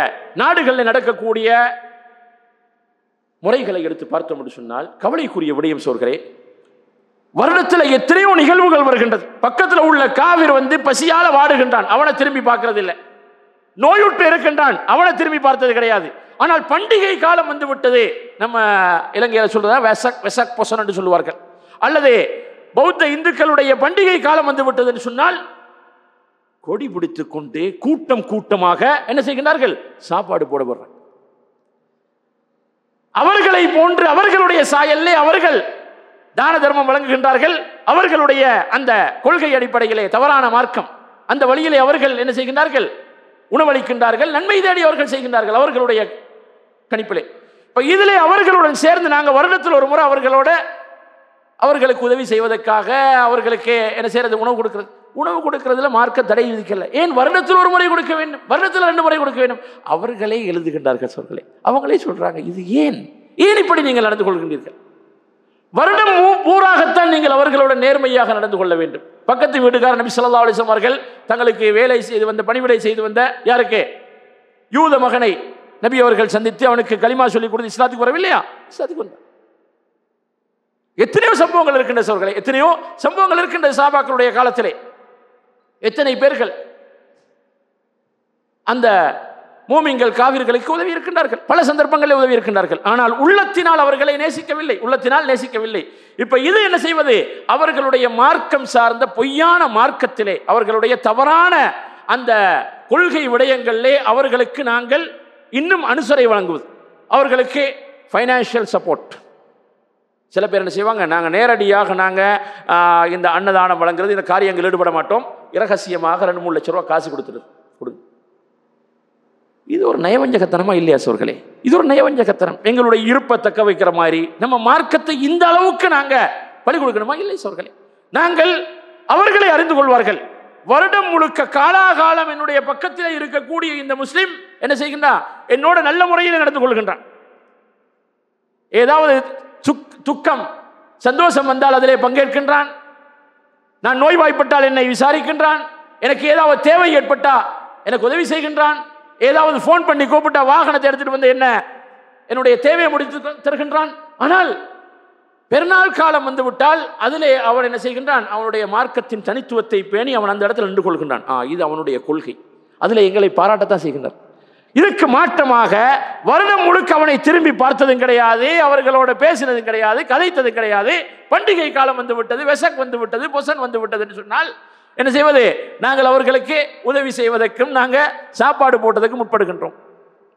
நாடுகளில் நடக்கக்கூடிய முறைகளை எடுத்து பார்த்தோம் என்று சொன்னால் கவலைக்குரிய விடயம் சோர்களே, வருடத்தில் எத்தனையோ நிகழ்வுகள் வருகின்றது. பக்கத்தில் உள்ள காவிர் பசியால வாடுகின்றான், அவனை திரும்பி பார்க்கறது இல்லை. நோயுற்று இருக்கின்றான், அவனை திரும்பி பார்த்தது கிடையாது. ஆனால் பண்டிகை காலம் வந்து விட்டது, நம்ம இலங்கையில் சொல்றதா வெசக் பொசன் என்று சொல்லுவார்கள், அல்லது பௌத்த இந்துக்களுடைய பண்டிகை காலம் வந்து விட்டது என்று சொன்னால் கொடி பிடித்துக் கொண்டு கூட்டம் கூட்டமாக என்ன செய்கின்றார்கள்? சாப்பாடு போடப்படுறாங்க. அவர்களை போன்று அவர்களுடைய சாயல்லே அவர்கள் தான தர்மம் வழங்குகின்றார்கள். அவர்களுடைய அந்த கொள்கை அடிப்படையிலே தவறான மார்க்கம், அந்த வழியிலே அவர்கள் என்ன செய்கின்றார்கள்? உணவளிக்கின்றார்கள், நன்மை தேடி அவர்கள் செய்கின்றார்கள் அவர்களுடைய கணிப்பிலே. இப்ப இதிலே அவர்களுடன் சேர்ந்து நாங்கள் வருடத்தில் ஒரு முறை அவர்களுக்கு உதவி செய்வதற்காக அவர்களுக்கு என்ன செய்யறது? உணவு கொடுக்கிறது. உணவு கொடுக்கிறதுல மார்க்க தடை விதிக்கல. ஏன் வருடத்தில் ஒரு முறை கொடுக்க வேண்டும், வருடத்தில் 2 முறை கொடுக்க வேண்டும்? அவர்களே எழுதுகின்றார்கள் சொல்களே, அவங்களே சொல்றாங்க, இது ஏன் இப்படி நீங்கள் நடந்து கொள்கின்றீர்கள்? வருடம் பூராகத்தான் நீங்கள் அவர்களோட நேர்மையாக நடந்து கொள்ள வேண்டும். பக்கத்து வீட்டுக்காரர் நபி ஸல்லல்லாஹு அலைஹி வஸல்லம் அவர்கள் தங்களுக்கு வேலை செய்து வந்த பணிவிடை செய்து வந்த யாருக்கு? யூத மகனை நபி அவர்கள் சந்தித்து அவனுக்கு கலிமா சொல்லி கொடுத்து இஸ்லாத்துக்கு வரவில்லையா? இஸ்லாத்துக்கு வந்தார். எத்தனையோ சம்பவங்கள் இருக்கின்ற சோர்களே, எத்தனையோ சம்பவங்கள் இருக்கின்ற சஹாபாக்களுடைய காலத்திலே. எத்தனை பேர்கள் அந்த மூமின்கள் காவிர்களுக்கு உதவி இருக்கின்றார்கள், பல சந்தர்ப்பங்களில் உதவி இருக்கின்றார்கள். ஆனால் உள்ளத்தினால் அவர்களை நேசிக்கவில்லை. இப்ப இது என்ன செய்வது? அவர்களுடைய மார்க்கம் சார்ந்த பொய்யான மார்க்கத்திலே, அவர்களுடைய தவறான அந்த கொள்கை விடயங்களிலே அவர்களுக்கு நாங்கள் இன்னும் அனுசரை வழங்குவது, அவர்களுக்கு ஃபைனான்சியல் சப்போர்ட். சில பேர் என்ன செய்வாங்க? நாங்கள் நேரடியாக இந்த அன்னதானம் வழங்குறது, இந்த காரியங்கள் ஈடுபட மாட்டோம், இரகசியமாக 2-3 லட்சம் ரூபாய் காசு கொடுங்க. இது ஒரு நயவஞ்சகத்தனமா இல்லையா சோர்களே? இது ஒரு நயவஞ்சகத்தனம். எங்களுடைய இருப்பை தக்க வைக்கிற மாதிரி நம்ம மார்க்கத்தை இந்த அளவுக்கு நாங்க பலி கொடுக்கணுமா? இல்லை சோர்களே. நாங்கள் அவர்களை அறிந்து கொள்வார்கள். வருடம் முழுக்க காலாகாலம் என்னுடைய பக்கத்தில் இருக்கக்கூடிய இந்த முஸ்லிம் என்ன செய்கின்றான்? என்னோட நல்ல முறையில் நடந்து கொள்கின்றான். ஏதாவது துக்கம் சந்தோஷம் வந்தால் அதிலே பங்கேற்கின்றான். நான் நோய்வாய்ப்பட்டால் என்னை விசாரிக்கின்றான். எனக்கு ஏதாவது தேவை ஏற்பட்டா எனக்கு உதவி செய்கின்றான். ஏதாவது போன் பண்ணி கூப்பிட்டா வாகனத்தை எடுத்துட்டு வந்து என்னுடைய தேவையை முடித்து தருகின்றான். ஆனால் பெருநாள் காலம் வந்து விட்டால் அதிலே அவன் என்ன செய்கின்றான்? அவனுடைய மார்க்கத்தின் தனித்துவத்தை பேணி அவன் அந்த இடத்துல நின்று கொள்கின்றான். இது அவனுடைய கொள்கை. அதில் எங்களை பாராட்டத்தான் செய்கின்றான். இதுக்கு மாற்றமாக வருடம் முழுக்க அவனை திரும்பி பார்த்ததும் கிடையாது, அவர்களோட பேசினதும் கிடையாது, கதைத்ததும் கிடையாது. பண்டிகை காலம் வந்து விட்டது, வெசக் வந்து விட்டது, பொசன் வந்து விட்டது என்று சொன்னால் என்ன செய்வது? நாங்கள் அவர்களுக்கு உதவி செய்வதற்கும் நாங்கள் சாப்பாடு போட்டதற்கும் முற்படுகின்றோம்.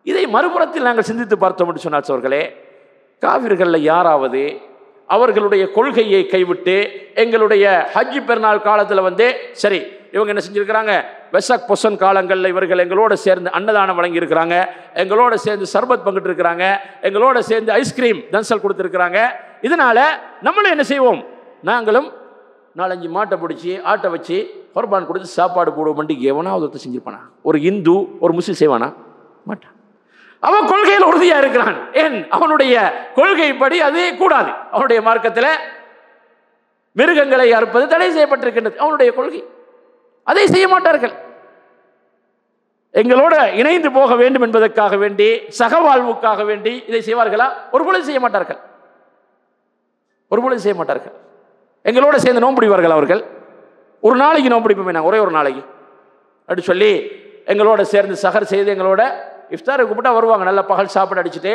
இதை மறுபுறத்தில் நாங்கள் சிந்தித்து பார்த்தோம் என்று சொன்னால் சோர்களே, காவிர்களில் யாராவது அவர்களுடைய கொள்கையை கைவிட்டு எங்களுடைய ஹஜ் பெருநாள் காலத்தில் சரி இவங்க என்ன செஞ்சிருக்கிறாங்க? வெசக் பொசன் காலங்களில் இவர்கள் எங்களோட சேர்ந்து அன்னதானம் வழங்கி இருக்கிறாங்க, எங்களோட சேர்ந்து சர்பத் பங்கிட்டு இருக்கிறாங்க, எங்களோட சேர்ந்து ஐஸ்கிரீம் தன்சல் கொடுத்துருக்கிறாங்க. இதனால நம்மளும் என்ன செய்வோம்? நாங்களும் 4-5 மாட்டை பிடிச்சி ஆட்டை வச்சு குர்பான் கொடுத்து சாப்பாடு போடுவோம். மண்டிக்கு எவனாவது ஒருத்தர் செஞ்சிருப்பானா? ஒரு இந்து ஒரு முஸ்லிம் செய்வானா? மாட்டான். அவன் கொள்கையில் உறுதியா இருக்கிறான். ஏன்? அவனுடைய கொள்கைப்படி அதே கூடாது. அவனுடைய மார்க்கத்தில் மிருகங்களை அறுப்பது தடை செய்யப்பட்டிருக்கின்றது. அவனுடைய கொள்கை அதை செய்ய மாட்டார்கள். எங்களோட இணைந்து போக வேண்டும் என்பதற்காக வேண்டி, சகவாழ்வுக்காக வேண்டி இதை செய்வார்களா? ஒரு பொழுது செய்ய மாட்டார்கள். எங்களோட சேர்ந்து நோம்பிடிவார்கள். அவர்கள் ஒரு நாளைக்கு நோம்பிடிப்போமே, நாங்கள் ஒரே ஒரு நாளைக்கு அப்படி சொல்லி எங்களோட சேர்ந்து சஹர் செய்து எங்களோட இஃப்தாரை கூப்பிட்டா வருவாங்க. நல்ல பகல் சாப்பாடு அடிச்சுட்டு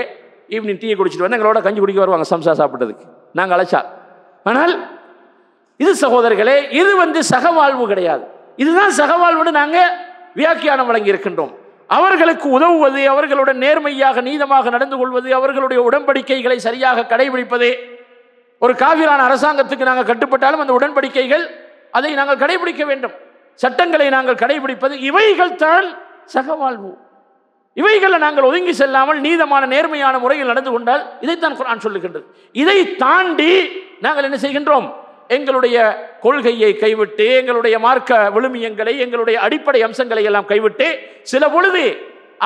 ஈவினிங் டீயை குடிச்சிட்டு வந்து எங்களோட கஞ்சி குடிக்க வருவாங்க சம்சா சாப்பிட்டதுக்கு நாங்கள் அழைச்சா. ஆனால் இது சகோதரர்களே, இது சகவாழ்வு கிடையாது. இதுதான் சகவாழ்வுன்னு நாங்கள் வியாக்கியானம் வழங்கி இருக்கின்றோம். அவர்களுக்கு உதவுவது, அவர்களுடன் நேர்மையாக நீதமாக நடந்து கொள்வது, அவர்களுடைய உடன்படிக்கைகளை சரியாக கடைபிடிப்பது. ஒரு காவிரான அரசாங்கத்துக்கு நாங்கள் கட்டுப்பட்டாலும் அந்த உடன்படிக்கைகள் அதை நாங்கள் கடைபிடிக்க வேண்டும், சட்டங்களை நாங்கள் கடைபிடிப்பது, இவைகள் தான் சகவாழ்வு. இவைகளை நாங்கள் ஒதுங்கி செல்லாமல் நீதமான நேர்மையான முறையில் நடந்து கொண்டால் இதைத்தான் குர்ஆன் சொல்லுகின்றது. இதை தாண்டி நாங்கள் என்ன செய்கின்றோம்? எங்களுடைய கொள்கையை கைவிட்டு, எங்களுடைய மார்க்க விழுமியங்களை, எங்களுடைய அடிப்படை அம்சங்களை எல்லாம் கைவிட்டு, சில பொழுது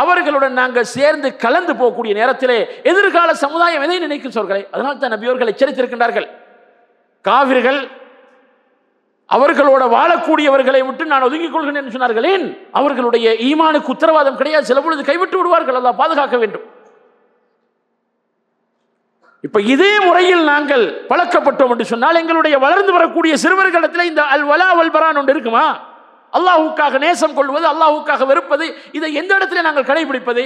அவர்களுடன் நாங்கள் சேர்ந்து கலந்து போகக்கூடிய நேரத்திலே எதிர்கால சமுதாயம் எதை நினைக்கும் சொல்கிறேன். அதனால் தான் நபியவர்கள் எச்சரித்திருக்கின்றார்கள். காவிர்கள் அவர்களோட வாழக்கூடியவர்களை விட்டு நான் ஒதுங்கிக் கொள்கிறேன் என்று சொன்னார்கள். ஏன்? அவர்களுடைய ஈமானுக்கு உத்தரவாதம் கிடையாது, சில பொழுது கைவிட்டு விடுவார்கள். அல்லாஹ் பாதுகாக்க வேண்டும். இப்ப இதே முறையில் நாங்கள் பழக்கப்பட்டோம் என்று சொன்னால் எங்களுடைய வளர்ந்து வரக்கூடிய சிறுவர்களிடத்தில் இந்த அல் வலா வல் பரான் ஒன்று இருக்குமா? அல்லாஹ்வுக்காக நேசம் கொள்வது, அல்லாஹ்வுக்காக வெறுப்பது, இதை எந்த இடத்துல நாங்கள் கடைபிடிப்பது?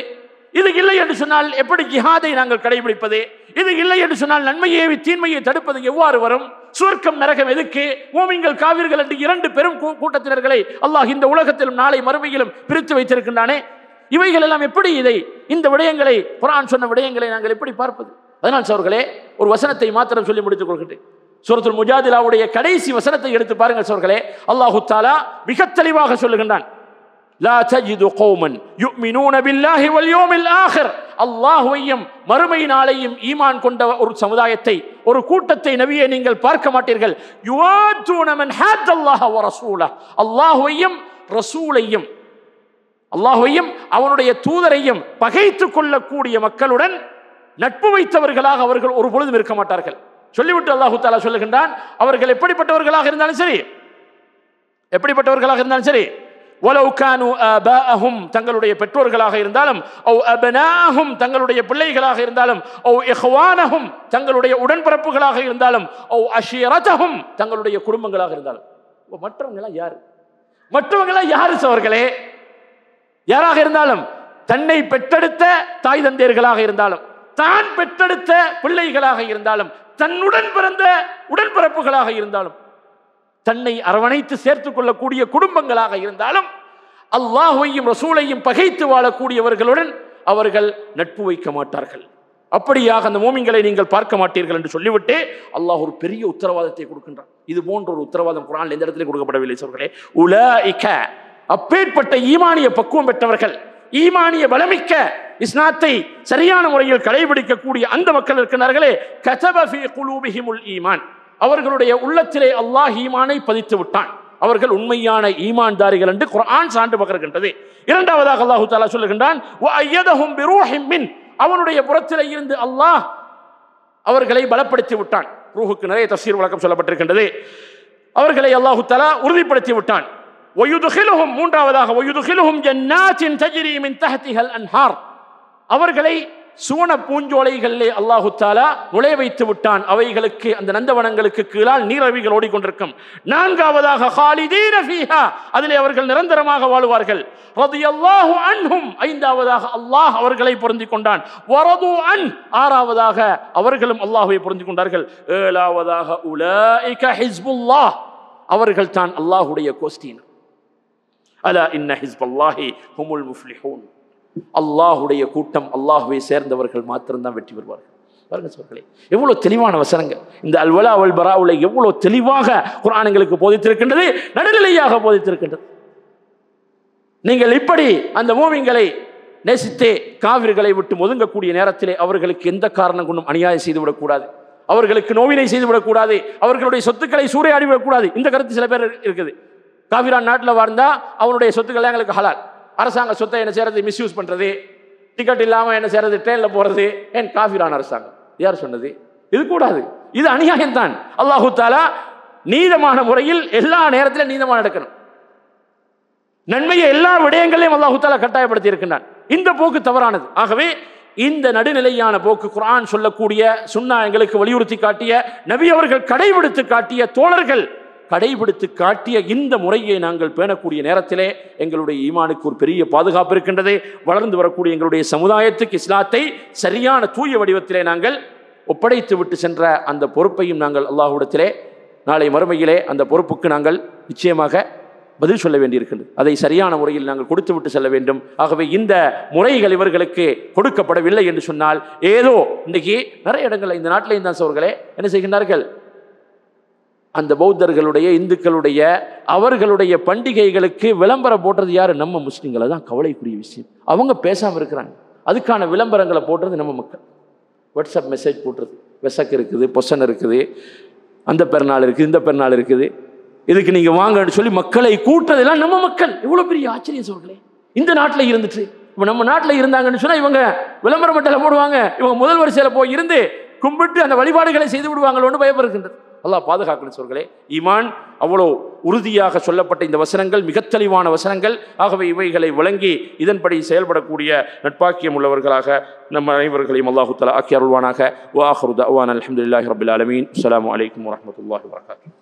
இது இல்லை என்று சொன்னால் எப்படி ஜிஹாதை நாங்கள் கடைபிடிப்பது? இது இல்லை என்று சொன்னால் நன்மையை தீன்மையை தடுப்பது எவ்வாறு வரும்? சுவர்க்கம் நரகம் எதுக்கு? மூமின்கள் காவிர்கள் என்று இரண்டு பெரும் கூட்டத்தினர்களை அல்லாஹ் இந்த உலகத்திலும் நாளை மறுமையிலும் பிரித்து வைத்திருக்கின்றானே. இவைகள் எல்லாம் எப்படி இந்த விடயங்களை, குர்ஆன் சொன்ன விடயங்களை நாங்கள் எப்படி பார்ப்பது? அதனால் சோர்களே, ஒரு வசனத்தை மாத்திரம் சொல்லி முடித்துக் கொள்கிறேன். சூரத்துல் முஜாதிலாவுடைய கடைசி வசனத்தை எடுத்து பாருங்கள் சோர்களே. அல்லாஹு தஆலா மிக தெளிவாக சொல்லுகின்றான், லா தஜிது கௌமன் யுமினூன பில்லாஹி வல் யௌமில் ஆகிர். அல்லாஹ்வையும் மறுமை நாளையும் ஈமான் கொண்ட ஒரு சமுதாயத்தை, ஒரு கூட்டத்தை நபியே நீங்கள் பார்க்க மாட்டீர்கள். யுவாதுன மன் ஹாத்தல்லாஹ வ ரசூலஹு. அல்லாஹ்வையும் ரசூலையும், அல்லாஹ்வையும் அவனுடைய தூதரையும் பகைத்துக் கொள்ளக்கூடிய மக்களுடன் நட்பு வைத்தவர்களாக அவர்கள் ஒரு பொழுதும் இருக்க மாட்டார்கள். சொல்லிவிட்டு அல்லாஹு தஆலா சொல்லுகின்றான், அவர்கள் எப்படிப்பட்டவர்களாக இருந்தாலும் சரி, எப்படிப்பட்டவர்களாக இருந்தாலும் சரி, வலவ் கானு ஆபாஅஹும் தங்களுடைய பெற்றோர்களாக இருந்தாலும், அவ் அப்னாஅஹும் தங்களுடைய பிள்ளைகளாக இருந்தாலும், அவ் இஹ்வானஹும் தங்களுடைய உடன்பிறப்புகளாக இருந்தாலும், அவ் அஷீரதஹும் தங்களுடைய குடும்பங்களாக இருந்தாலும். மற்றவங்க எல்லாம் யாரு? மற்றவங்க எல்லாம் யாரு சவர்களே? யாராக இருந்தாலும், தன்னை பெற்றெடுத்த தாய் தந்தையர்களாக இருந்தாலும், தான் பெற்றெடுத்த பிள்ளைகளாக இருந்தாலும், தன்னுடன் பிறந்த உடன்பிறப்புகளாக இருந்தாலும், தன்னை அரவணைத்து சேர்த்துக் கொள்ளக்கூடிய குடும்பங்களாக இருந்தாலும், அல்லாஹ்வையும் ரசூலையும் பகைத்து வாழக்கூடியவர்களுடன் அவர்கள் நட்பு வைக்க மாட்டார்கள். அப்படியாக அந்த மூமின்களை நீங்கள் பார்க்க மாட்டீர்கள் என்று சொல்லிவிட்டு அல்லாஹ் ஒரு பெரிய உத்தரவாதத்தை கொடுக்கின்றான். இது போன்ற ஒரு உத்தரவாதம் குர்ஆனில் எந்த இடத்திலே கொடுக்கப்படவில்லை சொல்கிறேன். உலாயிக அப்பேற்பட்ட ஈமானிய பக்குவம் பெற்றவர்கள், ஈமானிய பலமிக்க இஸ்லாத்தை சரியான முறையில் கடைபிடிக்கக்கூடிய அந்த மக்கள் இருக்கிறார்களே, கதப ஃபீ குலூபிஹிமுல் ஈமான், அவர்களுடைய உள்ளத்திலே அல்லாஹ் ஈமானை பதித்து விட்டான். அவர்கள் உண்மையான ஈமான்தாரிகள் என்று குர்ஆன் சான்று பகர்கின்றது. இரண்டாவதாக அல்லாஹ் தஆலா சொல்லுகின்றான், வ அய்யதஹும் பிரூஹின் மின், அவனுடைய புறத்திலே இருந்து அல்லாஹ் அவர்களை பலப்படுத்தி விட்டான். ரூஹுக்கு நிறைய தஃசீர் விளக்கம் சொல்லப்பட்டிருக்கின்றது. அவர்களை அல்லாஹ் தஆலா உறுதிப்படுத்தி விட்டான். வயுதுகிலுஹும், மூன்றாவதாக வயுதுகிலுஹும் ஜன்னாத்தின் தஜ்ரி மின் தஹ்திஹல் அன்ஹார், அவர்களை சுவன பூஞ்சோலைகளிலே அல்லாஹு தஆலா நுழைய வைத்து விட்டான். அவைகளுக்கு, அந்த நந்தவனங்களுக்கு கீழால் நீரருவிகள் ஓடிக்கொண்டிருக்கும். நான்காவதாக ஹாலிதீன ஃபீஹா, அதிலே அவர்கள் நிரந்தரமாக வாழுவார்கள். ரலியல்லாஹு அன்ஹும், ஐந்தாவதாக அல்லாஹ் அவர்களை பொருந்திக் கொண்டான். வரது அன், ஆறாவதாக அவர்களும் அல்லாஹ்வை பொருந்திக் கொண்டார்கள். ஏழாவதாக உலாயிக ஹிஸ்புல்லாஹ், அவர்கள் தான் அல்லாஹ்வுடைய கோஷ்டியினர். அலா இன்ன ஹிஸ்பல்லாஹி ஹுமுல் முஃப்லிஹூன், அல்லாஹுடைய கூட்டம், அல்லாஹுவை சேர்ந்தவர்கள் மாத்திரம்தான் வெற்றி பெறுவார்கள். பாருங்க சோர்களே, எவ்வளவு தெளிவான வசனங்கள். இந்த அல் வலா வல் பராவுல எவ்வளவு தெளிவாக குர்ஆன் எங்களுக்கு போதித்திருக்கின்றது, நடுநிலையாக போதித்திருக்கின்றது. நீங்கள் இப்படி அந்த மூமின்களை நேசித்தே காவிர்களை விட்டு ஒதுங்கக்கூடிய நேரத்திலே அவர்களுக்கு எந்த காரணம் கொண்டும் அநியாயம் செய்துவிடக்கூடாது, அவர்களுக்கு நோவினை செய்துவிடக்கூடாது, அவர்களுடைய சொத்துக்களை சூறையாடிவிடக்கூடாது. இந்த கருத்து சில பேர் இருக்குது. காவிரான் நாட்டில் வாழ்ந்தா அவனுடைய சொத்துக்கள் எங்களுக்கு ஹலால், அரசாங்க சொத்தை என்ன செய்யறது, மிஸ்யூஸ் பண்றது, டிக்கெட் இல்லாம என்ன செய்யறது, ட்ரெயின்ல போறது, ஏன் காஃபிரான அரசாங்கம்? யார் சொன்னது? இது கூடாது, இது அநியாயம் தான். அல்லாஹு தஆலா நீதமான முறையில் எல்லா நேரத்திலும் நீதமாக நடக்கணும். நன்மையை எல்லா விடயங்களையும் அல்லாஹு தஆலா கட்டாயப்படுத்தி இருக்கின்றான். இந்த போக்கு தவறானது. ஆகவே இந்த நடுநிலையான போக்கு குர்ஆன் சொல்லக்கூடிய, சுன்னா எங்களுக்கு வலியுறுத்தி காட்டிய, நபி அவர்கள் கடைபிடித்து காட்டிய, தோழர்கள் கடைபிடித்து காட்டிய இந்த முறையை நாங்கள் பேணக்கூடிய நேரத்திலே எங்களுடைய ஈமானுக்கு ஒரு பெரிய பாதுகாப்பு இருக்கின்றது. வளர்ந்து வரக்கூடிய எங்களுடைய சமுதாயத்துக்கு இஸ்லாத்தை சரியான தூய வடிவத்திலே நாங்கள் ஒப்படைத்து விட்டு சென்ற அந்த பொறுப்பையும் நாங்கள் அல்லாஹ்விடத்திலே நாளை மறுமையிலே அந்த பொறுப்புக்கு நாங்கள் நிச்சயமாக பதில் சொல்ல வேண்டியிருக்கின்றது. அதை சரியான முறையில் நாங்கள் கொடுத்து விட்டு செல்ல வேண்டும். ஆகவே இந்த முறைகள் இவர்களுக்கு கொடுக்கப்படவில்லை என்று சொன்னால் ஏதோ இன்றைக்கி நிறைய இடங்களில் இந்த நாட்டில் இந்த சோர்களே என்ன செய்கின்றார்கள், அந்த பௌத்தர்களுடைய இந்துக்களுடைய அவர்களுடைய பண்டிகைகளுக்கு விளம்பரம் போடுறது யார்? நம்ம முஸ்லீம்களை தான். கவலைக்குரிய விஷயம், அவங்க பேசாமல் இருக்கிறாங்க. அதுக்கான விளம்பரங்களை போடுறது நம்ம மக்கள். வாட்ஸ்அப் மெசேஜ் போடுறது, வெசக் இருக்குது, பொசன் இருக்குது, அந்த பெருநாள் இருக்குது, இந்த பெருநாள் இருக்குது, இதுக்கு நீங்கள் வாங்கன்னு சொல்லி மக்களை கூட்டுறதெல்லாம் நம்ம மக்கள். எவ்வளோ பெரிய ஆச்சரியம் சொல்களே. இந்த நாட்டில் இருந்துட்டு இப்போ நம்ம நாட்டில் இருந்தாங்கன்னு சொன்னால் இவங்க விளம்பர மட்டத்தில் போடுவாங்க. இவங்க முதல் வரிசையில் போய் இருந்து கும்பிட்டு அந்த வழிபாடுகளை செய்து விடுவாங்களோன்னு பயப்படுகின்றது. அல்லாஹ் பாதுகாக்கணும் சொல்களே. ஈமான் அவ்வளோ உறுதியாக சொல்லப்பட்ட இந்த வசனங்கள் மிக தெளிவான வசனங்கள். ஆகவே இவைகளை விளங்கி இதன்படி செயல்படக்கூடிய நட்பாக்கியம் உள்ளவர்களாக நம்ம அனைவர்களையும் அல்லாஹு தஆலா ஆக்கி அருள்வானாக. வ ஆகிரு தஅவானா அல்ஹம்துலில்லாஹி ரப்பில் ஆலமீன். அஸ்ஸலாமு அலைக்கும் வரஹ்மத்துல்லாஹி வபரகாத்துஹு.